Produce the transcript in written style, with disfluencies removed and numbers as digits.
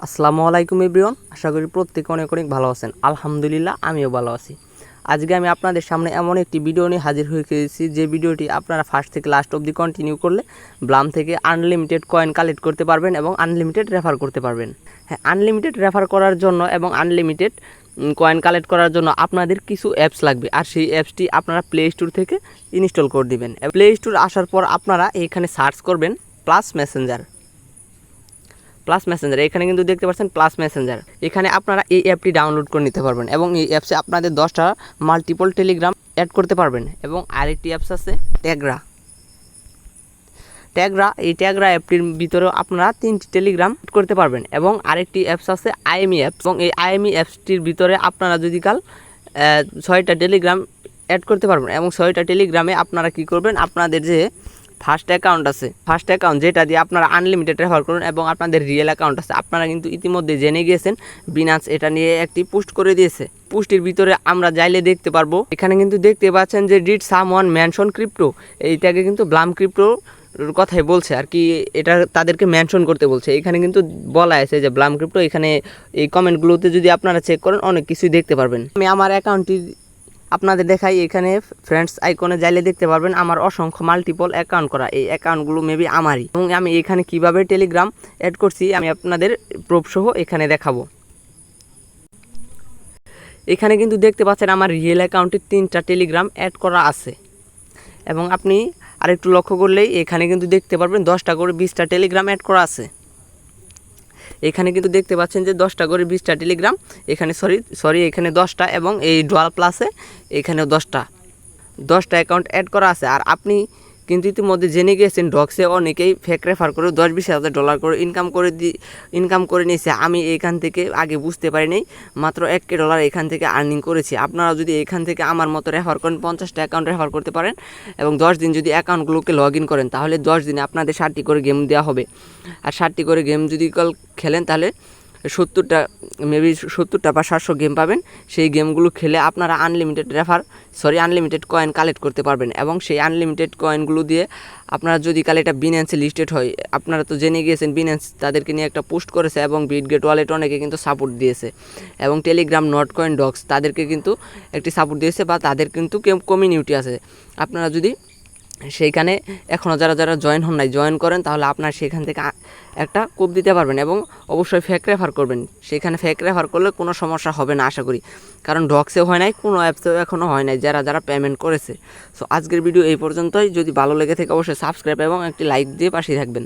আসসালামু আলাইকুম এভরিওয়ান, আশা করি প্রত্যেকে অনেক অনেক ভালো আছেন। আলহামদুলিল্লাহ আমিও ভালো আছি। আজকে আমি আপনাদের সামনে এমন একটি ভিডিও নিয়ে হাজির হয়ে গেছি যে ভিডিওটি আপনারা ফার্স্ট থেকে লাস্ট অবধি কন্টিনিউ করলে ব্লাম থেকে আনলিমিটেড কয়েন কালেক্ট করতে পারবেন এবং আনলিমিটেড রেফার করতে পারবেন। হ্যাঁ, আনলিমিটেড রেফার করার জন্য এবং আনলিমিটেড কয়েন কালেক্ট করার জন্য আপনাদের কিছু অ্যাপস লাগবে, আর সেই অ্যাপসটি আপনারা প্লে স্টোর থেকে ইনস্টল করে দিবেন। প্লে স্টোর আসার পর আপনারা এখানে সার্চ করবেন প্লাস মেসেঞ্জার। এখানে কিন্তু দেখতে পাচ্ছেন প্লাস মেসেঞ্জার। এখানে আপনারা এই অ্যাপটি ডাউনলোড করে নিতে পারবেন এবং এই অ্যাপসে আপনাদের 10টা মাল্টিপল টেলিগ্রাম অ্যাড করতে পারবেন। এবং আরেকটি অ্যাপস আছে ট্যাগরা। এই ট্যাগরা অ্যাপটির ভিতরেও আপনারা 3টি টেলিগ্রাম অ্যাড করতে পারবেন। এবং আরেকটি অ্যাপস আছে আইএমই অ্যাপস, এবং এই আইএমই অ্যাপসটির ভিতরে আপনারা যদি কাল 6টা টেলিগ্রাম অ্যাড করতে পারবেন। এবং 6টা টেলিগ্রামে আপনারা কি করবেন, আপনাদের যে ফার্স্ট অ্যাকাউন্ট যেটা দিয়ে আপনারা আনলিমিটেড রেফার করুন এবং আপনাদের রিয়েল অ্যাকাউন্ট আছে, আপনারা কিন্তু ইতিমধ্যে জেনে গিয়েছেন বিনান্স এটা নিয়ে একটি পোস্ট করে দিয়েছে। পোস্টের ভিতরে আমরা যাইলে দেখতে পারবো, এখানে কিন্তু দেখতে পাচ্ছেন যে ডিড সামওয়ান মেনশন ক্রিপ্টো, এইটাকে কিন্তু ব্লাম ক্রিপ্টো কথাই বলছে আর কি, এটা তাদেরকে মেনশন করতে বলছে। এখানে কিন্তু বলা আছে যে ব্লাম ক্রিপ্টো। এখানে এই কমেন্টগুলোতে যদি আপনারা চেক করেন অনেক কিছুই দেখতে পারবেন। আমি আমার অ্যাকাউন্টটি আপনাদের দেখাই, এখানে ফ্রেন্ডস আইকনে যাইলে দেখতে পারবেন আমার অসংখ্য মাল্টিপল অ্যাকাউন্ট করা, এই অ্যাকাউন্টগুলো মেবি আমারই। এবং আমি এখানে কিভাবে টেলিগ্রাম অ্যাড করছি আমি আপনাদের প্রুফ সহ এখানে দেখাবো। এখানে কিন্তু দেখতে পাচ্ছেন আমার রিয়েল অ্যাকাউন্টে 3টা টেলিগ্রাম অ্যাড করা আছে। এবং আপনি আরেকটু লক্ষ্য করলেই এখানে কিন্তু দেখতে পারবেন 10টা করে 20টা টেলিগ্রাম অ্যাড করা আছে। এখানে কিন্তু দেখতে পাচ্ছেন যে 10টা করে 20টা টেলিগ্রাম, এখানে সরি এখানে 10টা, এবং এই ডুয়াল প্লাসে এখানেও 10টা অ্যাকাউন্ট অ্যাড করা আছে। আর আপনি কিন্তু ইতিমধ্যে জেনে গিয়েছেন ডক্সে অনেকেই ফেক রেফার করে $10-20,000 করে ইনকাম করে নিয়েছে। আমি এখান থেকে আগে বুঝতে পারিনি, মাত্র $1 এখান থেকে আর্নিং করেছি। আপনারা যদি এখান থেকে আমার মতো রেফার করেন, 50টা অ্যাকাউন্ট রেফার করতে পারেন এবং 10 দিন যদি অ্যাকাউন্টগুলোকে লগ ইন করেন, তাহলে 10 দিনে আপনাদের 60টি করে গেম দেওয়া হবে। আর 60টি করে গেম যদি খেলেন তাহলে 70টা বা 700 গেম পাবেন। সেই গেমগুলো খেলে আপনারা আনলিমিটেড কয়েন কালেক্ট করতে পারবেন। এবং সেই আনলিমিটেড কয়েনগুলো দিয়ে আপনারা যদি কালে এটা বিনান্সে লিস্টেড হয়, আপনারা তো জেনে গিয়েছেন বিনান্স তাদেরকে নিয়ে একটা পোস্ট করেছে এবং বিটগেট ওয়ালেট অনেকে কিন্তু সাপোর্ট দিয়েছে। এবং টেলিগ্রাম নট কয়েন ডক্স তাদেরকে কিন্তু একটি সাপোর্ট দিয়েছে, বা তাদের কিন্তু কমিউনিটি আছে। আপনারা যদি সেইখানে এখনও যারা জয়েন হন নাই জয়েন করেন, তাহলে আপনার সেখান থেকে একটা কোপ দিতে পারবেন। এবং অবশ্যই ফেক রেফার করবেন। সেখানে ফেক রেফার করলে কোনো সমস্যা হবে না আশা করি, কারণ ডক্সেও হয় নাই, কোনো অ্যাপসেও এখনও হয় নাই যারা পেমেন্ট করেছে। সো আজকের ভিডিও এই পর্যন্তই। যদি ভালো লেগে থাকে অবশ্যই সাবস্ক্রাইব এবং একটি লাইক দিয়ে পাশে থাকবেন।